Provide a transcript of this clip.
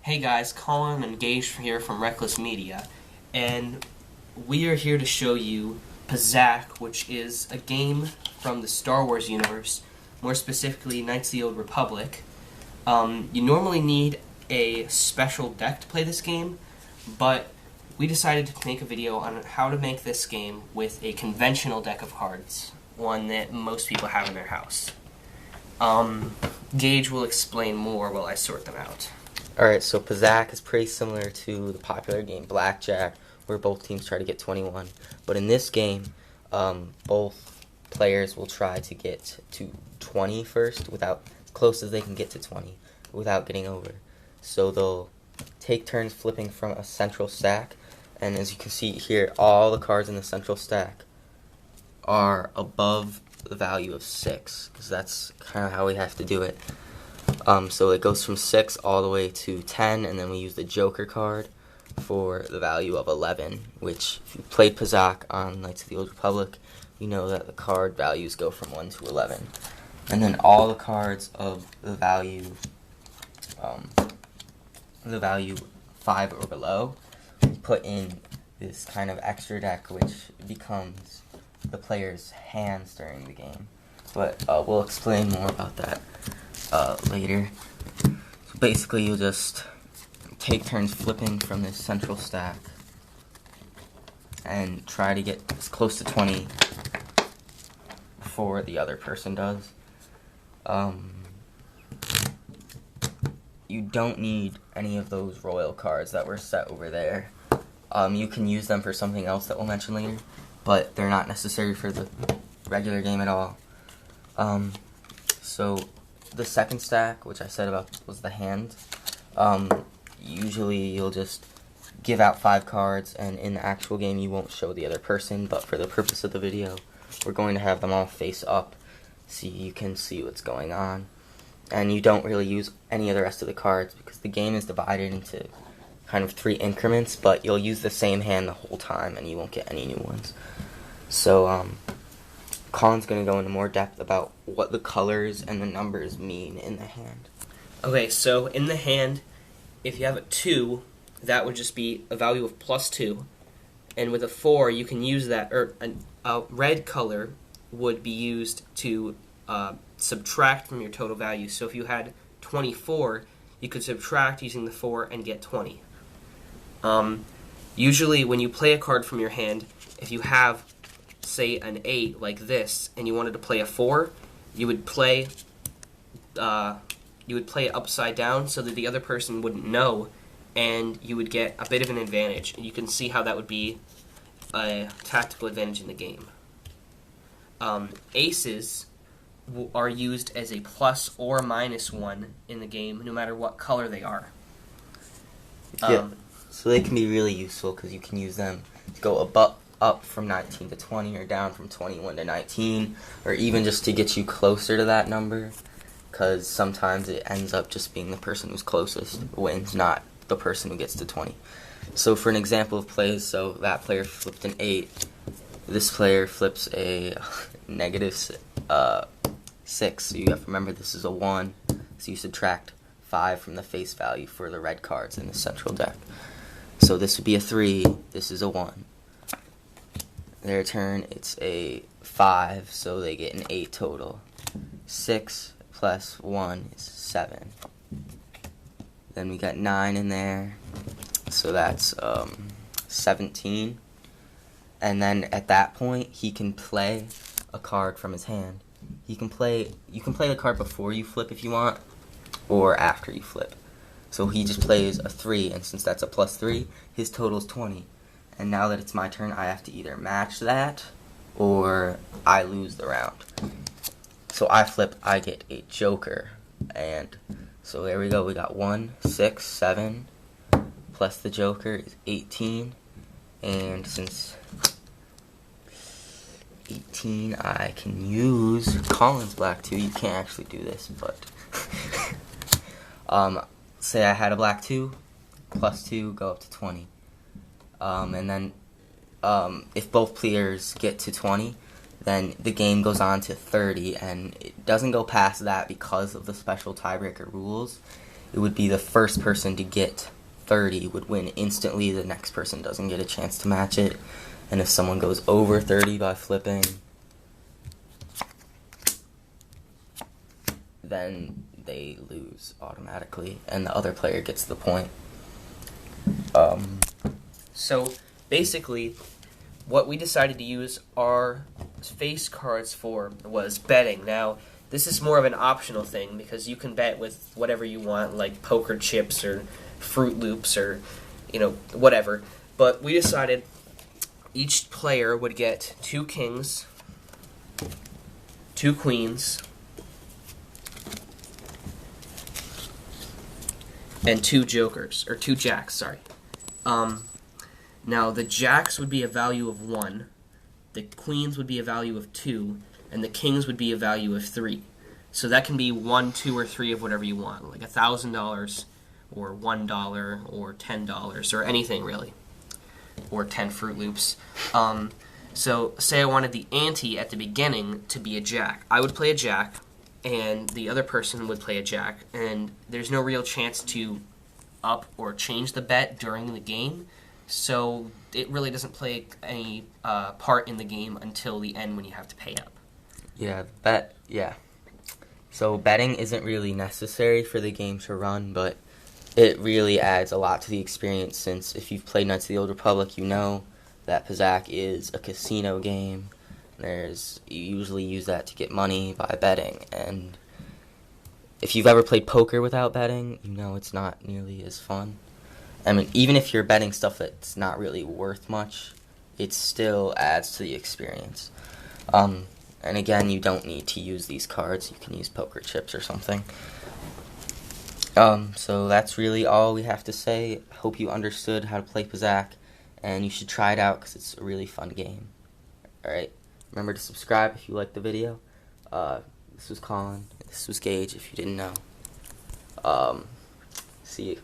Hey guys, Colin and Gage here from Reckless Media, and we are here to show you Pazaak, which is a game from the Star Wars universe, more specifically Knights of the Old Republic. You normally need a special deck to play this game, but we decided to make a video on how to make this game with a conventional deck of cards, one that most people have in their house. Gage will explain more while I sort them out. Alright, so Pazaak is pretty similar to the popular game Blackjack, where both teams try to get 21. But in this game, both players will try to get to 20 first, as close as they can get to 20, without getting over. So they'll take turns flipping from a central stack, and as you can see here, all the cards in the central stack are above the value of 6, because that's kind of how we have to do it. So it goes from 6 all the way to 10, and then we use the Joker card for the value of 11, which, if you played Pazaak on Knights of the Old Republic, you know that the card values go from 1 to 11. And then all the cards of the value 5 or below, we put in this kind of extra deck, which becomes the player's hands during the game. But we'll explain more about that later. So basically, you'll just take turns flipping from this central stack and try to get as close to 20 before the other person does. You don't need any of those royal cards that were set over there. You can use them for something else that we'll mention later, but they're not necessary for the regular game at all. So the second stack, which I said about was the hand, usually you'll just give out 5 cards, and in the actual game you won't show the other person, but for the purpose of the video, we're going to have them all face up so you can see what's going on. And you don't really use any of the rest of the cards because the game is divided into kind of 3 increments, but you'll use the same hand the whole time and you won't get any new ones. So Colin's going to go into more depth about what the colors and the numbers mean in the hand. Okay, so in the hand, if you have a 2, that would just be a value of +2. And with a 4, you can use that, or a red color would be used to subtract from your total value. So if you had 24, you could subtract using the 4 and get 20. Usually when you play a card from your hand, if you have, say, an 8 like this, and you wanted to play a 4, you would play it upside down so that the other person wouldn't know, and you would get a bit of an advantage. And you can see how that would be a tactical advantage in the game. Aces are used as a plus or -1 in the game, no matter what color they are. Yeah, so they can be really useful because you can use them to go up from 19 to 20, or down from 21 to 19, or even just to get you closer to that number, because sometimes it ends up just being the person who's closest wins, not the person who gets to 20. So for an example of plays, so that player flipped an 8, this player flips a -6, so you have to remember this is a 1, so you subtract 5 from the face value for the red cards in the central deck. So this would be a 3, this is a 1. Their turn, it's a 5, so they get an 8 total. 6 plus 1 is 7. Then we got 9 in there, so that's 17. And then at that point, he can play a card from his hand. You can play the card before you flip if you want, or after you flip. So he just plays a 3, and since that's a +3, his total is 20. And now that it's my turn, I have to either match that, or I lose the round. So I flip, I get a Joker. And so there we go, we got 1, 6, 7, plus the Joker is 18. And since 18, I can use Colin's black 2. You can't actually do this, but say I had a black 2, +2, go up to 20. And then if both players get to 20, then the game goes on to 30, and it doesn't go past that because of the special tiebreaker rules. it would be the first person to get 30 would win instantly. The next person doesn't get a chance to match it. And if someone goes over 30 by flipping, then they lose automatically, and the other player gets the point. So basically, what we decided to use our face cards for was betting. Now, this is more of an optional thing because you can bet with whatever you want, like poker chips or Fruit Loops or, whatever. But we decided each player would get 2 kings, 2 queens, and 2 jokers, or 2 jacks, sorry. Now, the jacks would be a value of 1, the queens would be a value of 2, and the kings would be a value of 3. So that can be 1, 2, or 3 of whatever you want, like $1,000, or $1, or $10, or anything really, or 10 Fruit Loops. So say I wanted the ante at the beginning to be a jack. I would play a jack, and the other person would play a jack, and there's no real chance to up or change the bet during the game, so it really doesn't play any part in the game until the end when you have to pay up. Yeah. So betting isn't really necessary for the game to run, but it really adds a lot to the experience, since if you've played Knights of the Old Republic, you know that Pazaak is a casino game. You usually use that to get money by betting, and if you've ever played poker without betting, you know it's not nearly as fun. I mean, even if you're betting stuff that's not really worth much, it still adds to the experience. And again, you don't need to use these cards. You can use poker chips or something. So that's really all we have to say. Hope you understood how to play Pazaak, and you should try it out because it's a really fun game. Alright, remember to subscribe if you liked the video. This was Collin. This was Gage, if you didn't know. See you.